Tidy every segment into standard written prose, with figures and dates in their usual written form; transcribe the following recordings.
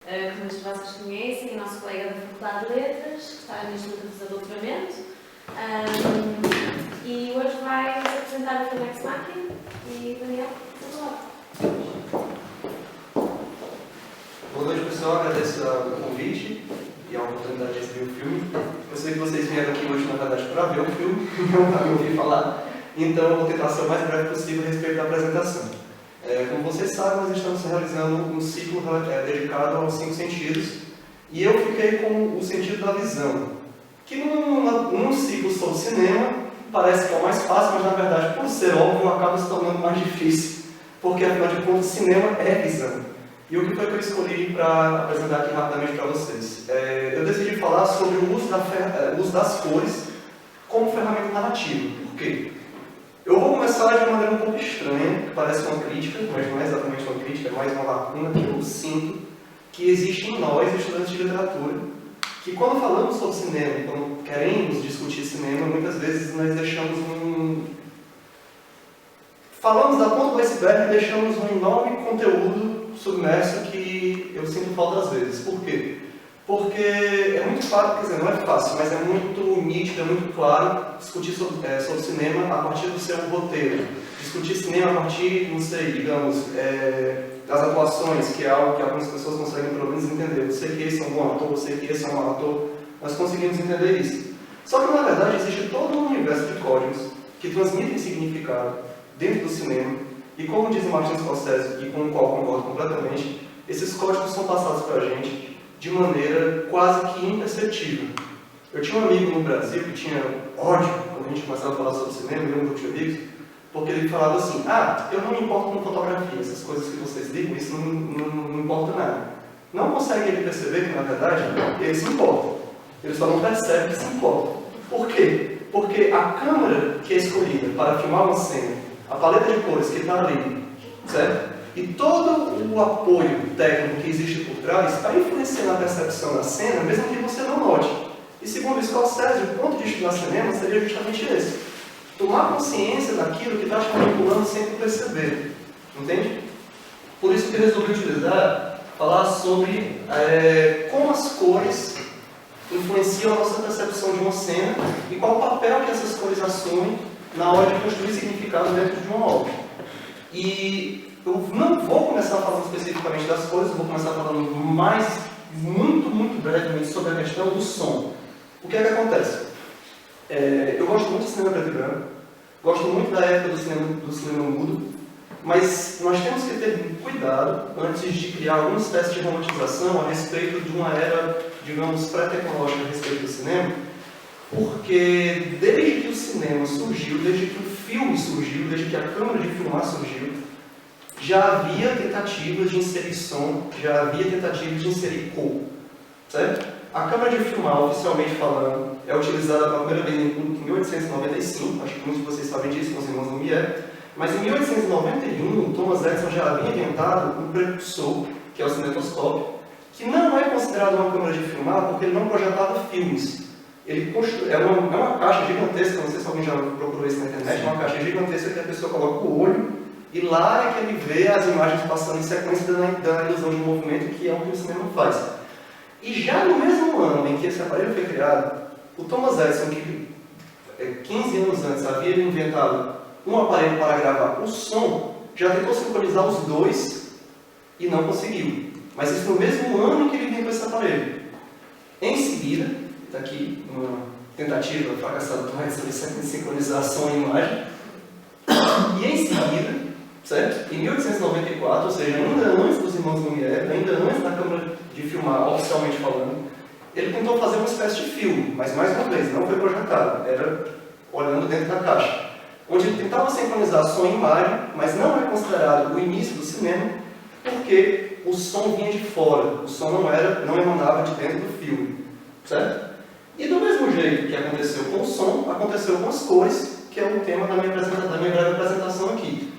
que muitos de vocês conhecem, o nosso colega da Faculdade de Letras, que está neste momento a fazer doutoramento. E hoje vai-nos apresentar o filme Ex Machina. E Daniel, por favor. Boa noite, pessoal. Agradeço o convite e a oportunidade de exibir o filme. Eu sei que vocês vieram aqui hoje, na verdade, para ver o filme, não para me ouvir falar. Então, eu vou tentar ser o mais breve possível a respeito da apresentação. Como vocês sabem, nós estamos realizando um ciclo dedicado aos 5 sentidos. E eu fiquei com o sentido da visão, que num ciclo sobre cinema parece que é o mais fácil, mas na verdade, por ser óbvio, acaba se tornando mais difícil. Porque, afinal de contas, cinema é visão. E o que foi que eu escolhi para apresentar aqui rapidamente para vocês? Eu decidi falar sobre o uso das cores como ferramenta narrativa. Por quê? Eu vou começar de uma maneira um pouco estranha, que parece uma crítica, mas não é exatamente uma crítica, é mais uma lacuna que eu sinto que existe em nós, estudantes de literatura, que quando falamos sobre cinema, quando queremos discutir cinema, muitas vezes nós deixamos falamos da ponta do iceberg e deixamos um enorme conteúdo submerso que eu sinto falta às vezes. Por quê? Porque é muito fácil, quer dizer, não é fácil, mas é muito nítido, é muito claro discutir sobre cinema a partir do seu roteiro. Discutir cinema a partir, não sei, digamos, das atuações, que é algo que algumas pessoas conseguem pelo menos entender. Eu sei que esse é um bom ator, eu sei que esse é um mau ator, nós conseguimos entender isso. Só que, na verdade, existe todo um universo de códigos que transmitem significado dentro do cinema, e como diz Martin Scorsese, e com o qual concordo completamente, esses códigos são passados para a gente de maneira quase que imperceptível. Eu tinha um amigo no Brasil que tinha ódio quando a gente começava a falar sobre cinema, eu um grupo de amigos, porque ele falava assim: eu não me importo com fotografia, essas coisas que vocês ligam, isso não importa nada. Não consegue ele perceber que, na verdade, ele se importa. Ele só não percebe que se importa. Por quê? Porque a câmera que é escolhida para filmar uma cena, a paleta de cores que está ali, certo? E todo o apoio técnico que existe por trás está influenciando a percepção da cena, mesmo que você não note. E segundo o Scorsese, o ponto de estudar cinema seria justamente esse: tomar consciência daquilo que está te manipulando sem tu perceber. Entende? Por isso que eu resolvi falar sobre como as cores influenciam a nossa percepção de uma cena e qual o papel que essas cores assumem na hora de construir significado dentro de uma obra. E eu não vou começar falando especificamente das cores, eu vou começar falando muito brevemente sobre a questão do som. O que é que acontece? Eu gosto muito de cinema preto e branco, gosto muito da época do cinema mudo, mas nós temos que ter cuidado antes de criar alguma espécie de romantização a respeito de uma era, digamos, pré-tecnológica a respeito do cinema, porque desde que o cinema surgiu, desde que o filme surgiu, desde que a câmera de filmar surgiu, já havia tentativas de inserir som, já havia tentativas de inserir cor, certo? A câmera de filmar, oficialmente falando, é utilizada pela primeira vez em 1895, acho que muitos de vocês sabem disso, com os irmãos Lumière, mas em 1891, o Thomas Edison já havia inventado um precursor, que é o cinetoscópio, que não é considerado uma câmera de filmar porque ele não projetava filmes. É uma caixa gigantesca, não sei se alguém já procurou isso na internet, é uma caixa gigantesca que a pessoa coloca o olho e lá é que ele vê as imagens passando em sequência dando a ilusão de movimento, que é o que o cinema faz. E já no mesmo ano em que esse aparelho foi criado, o Thomas Edison, que 15 anos antes havia inventado um aparelho para gravar o som, já tentou sincronizar os dois e não conseguiu. Mas isso no mesmo ano em que ele inventou esse aparelho. Em seguida, está aqui uma tentativa fracassada do Edison de sincronizar som e imagem, e em seguida, certo? Em 1894, ou seja, ainda antes dos irmãos Lumière, ainda antes da câmera de filmar, oficialmente falando, ele tentou fazer uma espécie de filme, mas mais uma vez, não foi projetado, era olhando dentro da caixa, onde ele tentava sincronizar som e imagem, mas não é considerado o início do cinema, porque o som vinha de fora, o som não emanava de dentro do filme, certo? E do mesmo jeito que aconteceu com o som, aconteceu com as cores, que é o tema da minha breve apresentação aqui.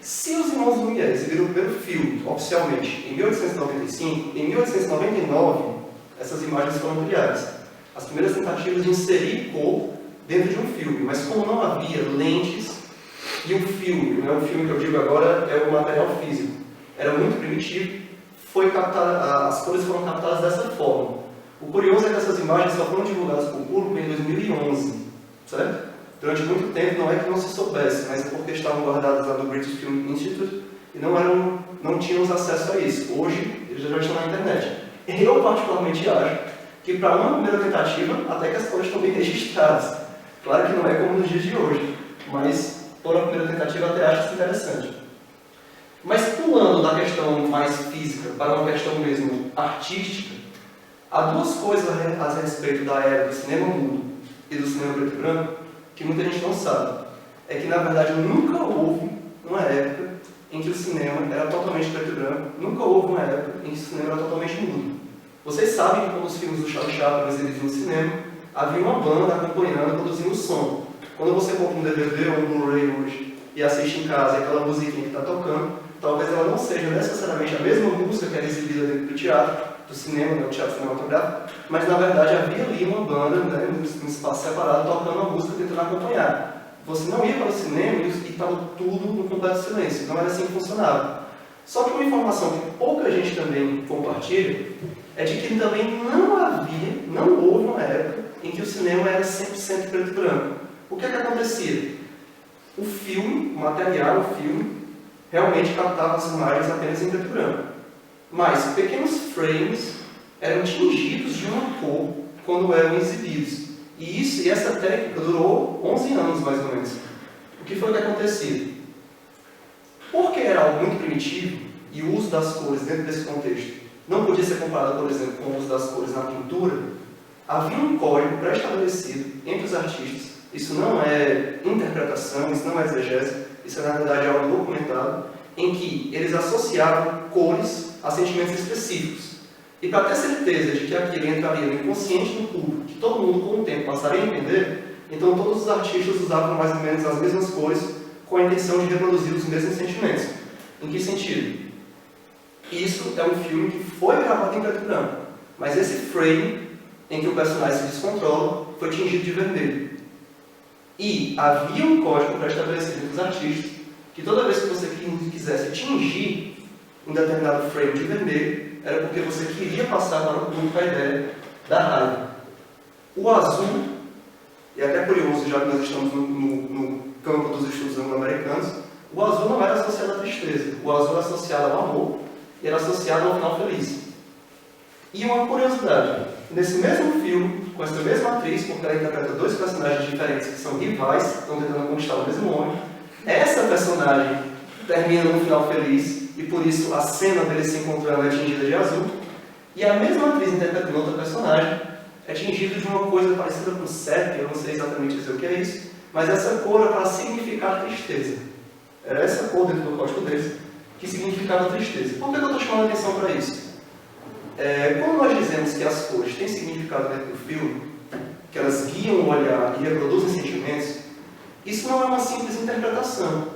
Se os irmãos Lumière exibiram o primeiro filme, oficialmente, em 1895, em 1899, essas imagens foram criadas. As primeiras tentativas de inserir cor dentro de um filme, mas como não havia lentes, e o filme, o filme que eu digo agora é o material físico, era muito primitivo, as cores foram captadas dessa forma. O curioso é que essas imagens só foram divulgadas para o público em 2011, certo? Durante muito tempo não é que não se soubesse, mas é porque estavam guardadas lá no British Film Institute e não tínhamos acesso a isso. Hoje eles já estão na internet. Eu particularmente acho que para uma primeira tentativa, até que as cores estão bem registradas. Claro que não é como nos dias de hoje, mas por uma primeira tentativa até acho isso interessante. Mas pulando da questão mais física para uma questão mesmo artística, há duas coisas a respeito da era do cinema mudo e do cinema preto e branco que muita gente não sabe. É que, na verdade, nunca houve uma época em que o cinema era totalmente preto e branco, nunca houve uma época em que o cinema era totalmente mudo. Vocês sabem que quando os filmes do Charlie Chaplin exibidos no cinema, havia uma banda acompanhando, produzindo o som. Quando você compra um DVD ou um Blu-ray hoje e assiste em casa aquela musiquinha que está tocando, talvez ela não seja necessariamente a mesma música que era exibida dentro do teatro, do cinema, do teatro cinematográfico, mas na verdade havia ali uma banda, né, num espaço separado, tocando a música tentando acompanhar. Você não ia para o cinema e estava tudo no completo silêncio, não era assim que funcionava. Só que uma informação que pouca gente também compartilha é de que também não houve uma época em que o cinema era 100% preto e branco. O que é que acontecia? O filme, o material, o filme, realmente captava as imagens apenas em preto e branco. Mas pequenos frames eram tingidos de uma cor quando eram exibidos. E essa técnica durou 11 anos, mais ou menos. O que foi que acontecia? Porque era algo muito primitivo, e o uso das cores dentro desse contexto não podia ser comparado, por exemplo, com o uso das cores na pintura, havia um código pré-estabelecido entre os artistas. Isso não é interpretação, isso não é exegese, isso é, na verdade, algo documentado, em que eles associavam cores a sentimentos específicos. E para ter certeza de que aquilo entraria no inconsciente do público, que todo mundo com o tempo passaria a entender, então todos os artistas usavam mais ou menos as mesmas cores com a intenção de reproduzir os mesmos sentimentos. Em que sentido? Isso é um filme que foi gravado em preto e branco, mas esse frame em que o personagem se descontrola foi tingido de vermelho. E havia um código pré-estabelecido entre os artistas que toda vez que você quisesse tingir um determinado frame de vermelho, era porque você queria passar para o público a ideia da raiva. O azul, e é até curioso, já que nós estamos no campo dos estudos anglo-americanos, o azul não era associado à tristeza, o azul era associado ao amor e era associado ao final feliz. E uma curiosidade, nesse mesmo filme, com essa mesma atriz, porque ela interpreta dois personagens diferentes que são rivais, estão tentando conquistar o mesmo homem, essa personagem termina no final feliz, e por isso a cena deles se encontrando é tingida de azul, e a mesma atriz interpretando outra personagem é tingida de uma coisa parecida com sépia, eu não sei exatamente dizer o que é isso, mas essa cor é para significar tristeza. Era essa cor dentro do código deles que significava tristeza. Por que eu estou chamando a atenção para isso? Quando nós dizemos que as cores têm significado dentro do filme, que elas guiam o olhar e reproduzem sentimentos, isso não é uma simples interpretação.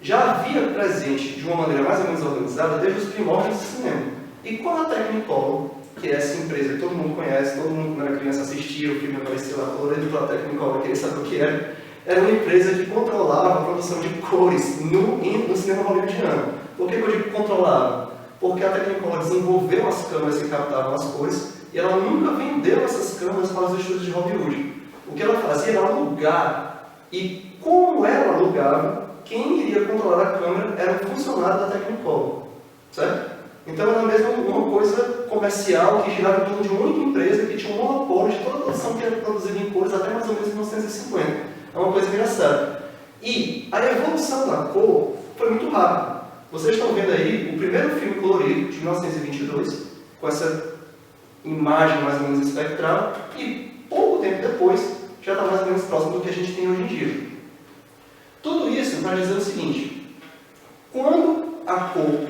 Já havia presente de uma maneira mais ou menos organizada desde os primórdios do cinema. E quando a Technicolor, que é essa empresa que todo mundo conhece, todo mundo quando era criança assistia, o filme aparecia lá colorido pela Technicolor, queria saber o que era uma empresa que controlava a produção de cores no cinema hollywoodiano. Por que eu digo controlava? Porque a Technicolor desenvolveu as câmeras que captavam as cores e ela nunca vendeu essas câmeras para os estúdios de Hollywood. O que ela fazia era alugar. E como ela alugava, quem iria controlar a câmera era um funcionário da Technicolor. Certo? Então era mesmo uma coisa comercial que girava em torno de uma única empresa que tinha um monopólio de toda a produção que era produzida em cores até mais ou menos 1950. É uma coisa engraçada. E a evolução da cor foi muito rápida. Vocês estão vendo aí o primeiro filme colorido, de 1922, com essa imagem mais ou menos espectral, e pouco tempo depois já está mais ou menos próximo do que a gente tem hoje em dia. Tudo isso para dizer o seguinte: quando a cor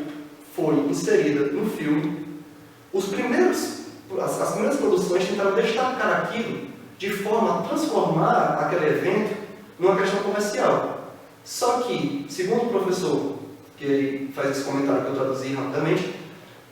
foi inserida no filme, as primeiras produções tentaram destacar aquilo de forma a transformar aquele evento numa questão comercial. Só que, segundo o professor que faz esse comentário que eu traduzi rapidamente,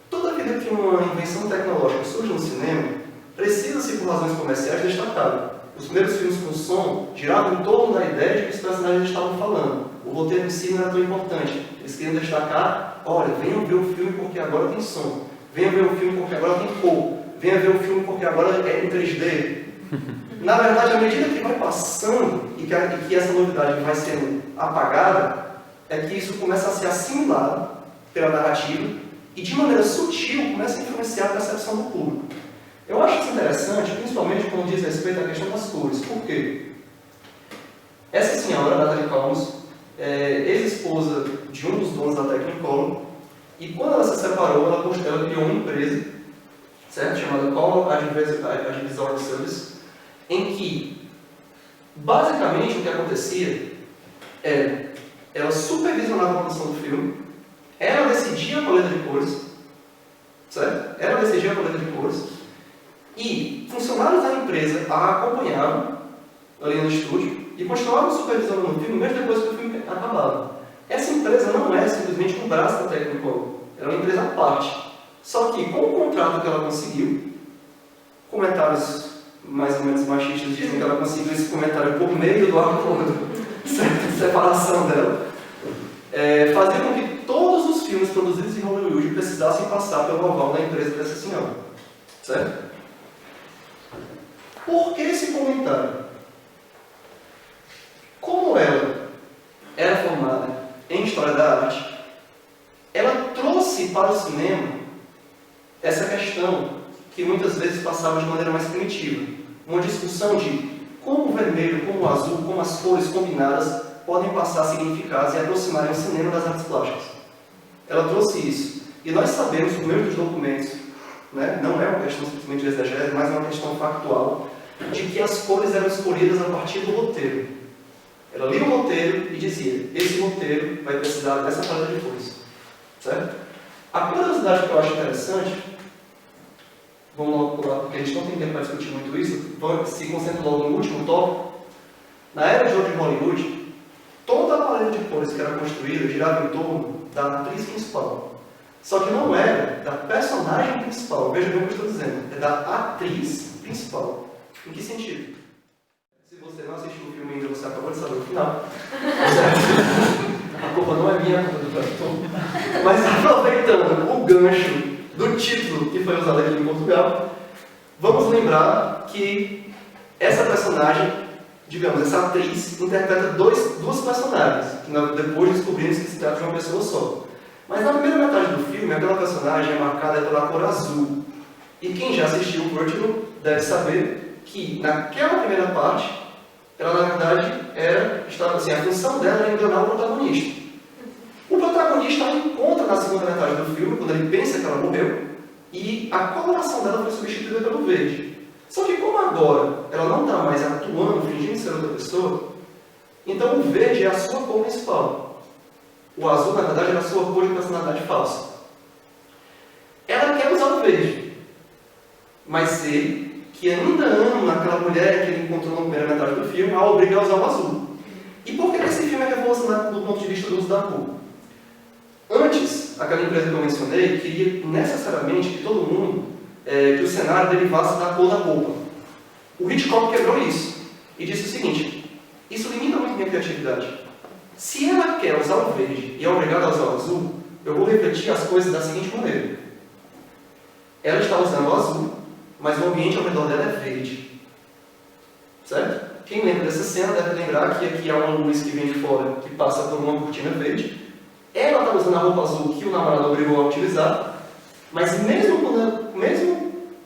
toda vida que uma invenção tecnológica surge no cinema, precisa-se, por razões comerciais, destacá-lo. Os primeiros filmes com som giravam em torno da ideia de que os personagens estavam falando. O roteiro em si não era tão importante. Eles queriam destacar: olha, venham ver o filme porque agora tem som. venha ver o filme porque agora tem cor, venha ver o filme porque agora é em 3D. Na verdade, à medida que vai passando e que essa novidade vai sendo apagada, é que isso começa a ser assimilado pela narrativa e, de maneira sutil, começa a influenciar a percepção do público. Eu acho isso interessante, principalmente quando diz respeito à questão das cores. Por quê? Essa senhora, Natalie Collins, é ex-esposa de um dos donos da Technicolor, e quando ela se separou, ela criou uma empresa, certo? Chamada Color Advisory Service, em que, basicamente, o que acontecia é ela supervisionava a produção do filme, ela decidia a paleta de cores, certo? Ela decidia a paleta de cores, e funcionários da empresa a acompanhavam ali no estúdio e continuavam supervisionando o filme mesmo depois que o filme acabava. Essa empresa não é simplesmente um braço da Technicolor, ela é uma empresa à parte. Só que, com o contrato que ela conseguiu, comentários mais ou menos machistas dizem que ela conseguiu esse comentário por meio do acordo, certo? De separação dela, fazia com que todos os filmes produzidos em Hollywood precisassem passar pelo aval da empresa dessa senhora, certo? Por que esse comentário? Como ela era formada em História da Arte, ela trouxe para o cinema essa questão que muitas vezes passava de maneira mais primitiva. Uma discussão de como o vermelho, como o azul, como as cores combinadas podem passar significados e aproximarem o cinema das artes plásticas. Ela trouxe isso. E nós sabemos, por meio dos documentos, né, não é uma questão simplesmente de exegese, mas é uma questão factual, de que as cores eram escolhidas a partir do roteiro. Ela lia o roteiro e dizia, esse roteiro vai precisar dessa paleta de cores. Certo? A curiosidade que eu acho interessante, vamos logo pular, porque a gente não tem tempo para discutir muito isso, se concentra logo no último tópico. Na era de ouro de Hollywood, toda a paleta de cores que era construída girava em torno da atriz principal. Só que não era da personagem principal, veja bem o que eu estou dizendo, é da atriz principal. Em que sentido? Se você não assistiu o filme ainda, você acabou de saber o final. A culpa não é minha, a culpa é do produtor. Mas aproveitando o gancho do título que foi usado aqui em Portugal, vamos lembrar que essa personagem, digamos, essa atriz, interpreta duas personagens, que depois descobrimos que se trata de uma pessoa só. Mas na primeira metade do filme, aquela personagem é marcada pela cor azul. E quem já assistiu o Vertigo deve saber que naquela primeira parte, ela na verdade estava assim, a função dela era enganar o protagonista. O protagonista ela encontra na segunda metade do filme, quando ele pensa que ela morreu, e a coloração dela foi substituída pelo verde. Só que como agora ela não está mais atuando, fingindo ser outra pessoa, então o verde é a sua cor principal. O azul, na verdade, é a sua cor de personalidade falsa. Ela quer usar o verde, mas ele, que ainda ama aquela mulher que ele encontrou na primeira metade do filme, a obriga a usar o azul. E por que esse filme é revolucionário do ponto de vista do uso da cor? Antes, aquela empresa que eu mencionei queria necessariamente que todo mundo, que o cenário derivasse da cor da roupa. O Hitchcock quebrou isso e disse o seguinte, isso limita muito minha criatividade. Se ela quer usar o verde e é obrigada a usar o azul, eu vou refletir as coisas da seguinte maneira. Ela está usando o azul, mas o ambiente ao redor dela é verde. Certo? Quem lembra dessa cena deve lembrar que aqui há uma luz que vem de fora, que passa por uma cortina verde. Ela está usando a roupa azul que o namorado obrigou a utilizar, mas mesmo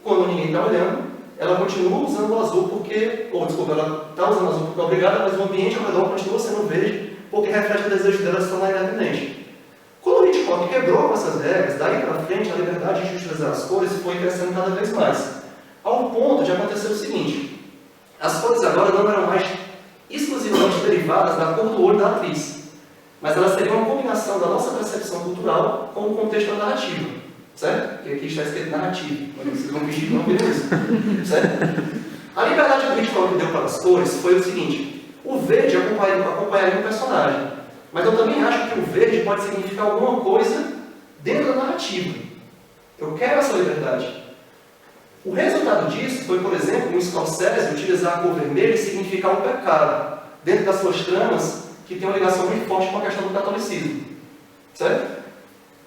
quando ninguém está olhando, ela continua usando o azul porque, ela está usando o azul porque é obrigada, mas o ambiente ao redor continua sendo verde porque reflete o desejo dela de se tornar independente. Quando o Hitchcock quebrou com essas regras, daí para frente a liberdade de utilizar as cores foi crescendo cada vez mais. Ao ponto de acontecer o seguinte, as cores agora não eram mais exclusivamente derivadas da cor do olho da atriz, mas elas seriam uma combinação da nossa percepção cultural com o contexto da narrativa, certo? Que aqui está escrito narrativa, mas vocês vão fingir que não viram isso, certo? A liberdade que o Hitchcock deu para as cores foi o seguinte, o verde acompanharia um personagem, mas eu também acho que o verde pode significar alguma coisa dentro da narrativa. Eu quero essa liberdade. O resultado disso foi, por exemplo, o Scorsese utilizar a cor vermelha e significar um pecado, dentro das suas tramas, que tem uma ligação muito forte com a questão do catolicismo. Certo?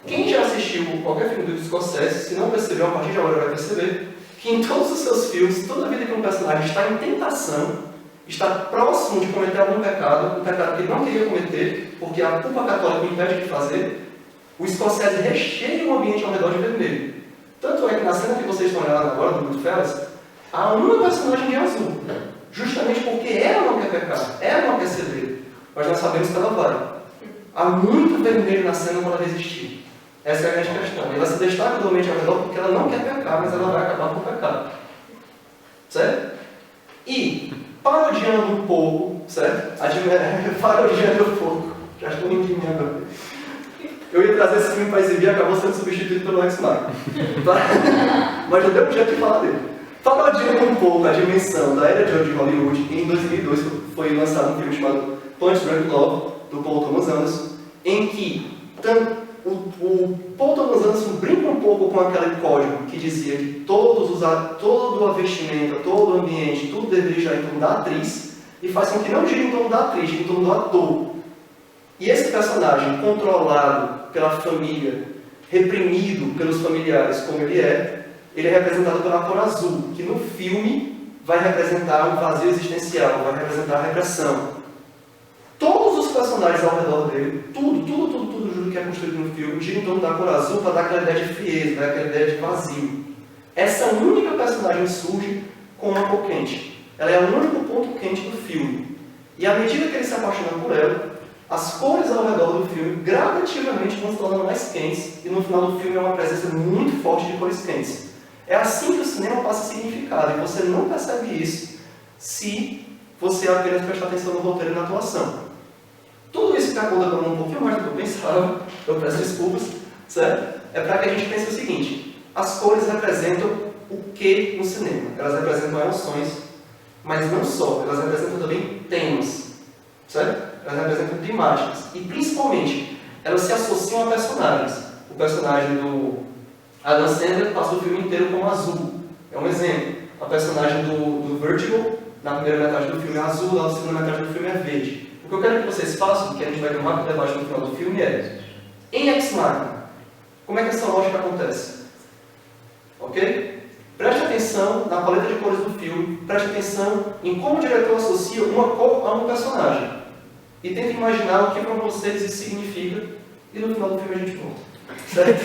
Quem já assistiu qualquer filme do Scorsese, se não percebeu, a partir de agora vai perceber que em todos os seus filmes, toda vida que um personagem está em tentação, está próximo de cometer algum pecado, um pecado que ele não queria cometer, porque a culpa católica o impede de fazer, o Scorsese recheia o ambiente ao redor de vermelho. Tanto é que na cena que vocês estão olhando agora, do Goodfellas, há uma personagem de azul, justamente porque ela não quer pecar, ela não quer ceder, mas nós sabemos que ela vai. Há muito vermelho na cena para ela resistir. Essa é a grande questão. Ela se destaca do ambiente ao redor porque ela não quer pecar, mas ela vai acabar com o pecado. Certo? E, parodiando um pouco, certo? Parodiando um pouco. Já estou mentindo agora. Eu ia trazer esse filme para exibir e acabou sendo substituído pelo Ex Machina. Mas eu dei um jeito de falar dele. Parodiando um pouco a dimensão da era de ouro de Hollywood, em 2002 foi lançado um filme chamado Punch Drunk Love, do Paul Thomas Anderson, em que o Paul Thomas Anderson brinca um pouco com aquele código que dizia que todo a vestimenta, todo o ambiente, tudo deveria girar em torno da atriz, e faz com que não gire em torno da atriz, gire em torno do ator. E esse personagem, controlado pela família, reprimido pelos familiares como ele é representado pela cor azul, que no filme vai representar um vazio existencial, vai representar a repressão. Todos os personagens ao redor dele, tudo que é construído no filme, gira em torno da cor azul para dar aquela ideia de frieza, dar aquela ideia de vazio. Essa única personagem surge com uma cor quente. Ela é o único ponto quente do filme. E à medida que ele se apaixona por ela, as cores ao redor do filme gradativamente vão se tornando mais quentes, e no final do filme é uma presença muito forte de cores quentes. É assim que o cinema passa significado, e você não percebe isso se você apenas prestar atenção no roteiro e na atuação. Tudo isso que acabou dando um pouquinho mais do que eu pensava, eu peço desculpas, certo? É para que a gente pense o seguinte: as cores representam o que no cinema? Elas representam emoções, mas não só, elas representam também temas, certo? Elas representam temáticas, e principalmente, elas se associam a personagens. O personagem do Adam Sandler passa o filme inteiro como azul, é um exemplo. A personagem do Vertigo, na primeira metade do filme é azul, na segunda metade do filme é verde. O que eu quero que vocês façam, que a gente vai ter um rápido debate no final do filme, é: em Ex Machina, como é que essa lógica acontece? Ok? Preste atenção na paleta de cores do filme, preste atenção em como o diretor associa uma cor a um personagem. E tente imaginar o que para vocês isso significa, e no final do filme a gente volta. Certo?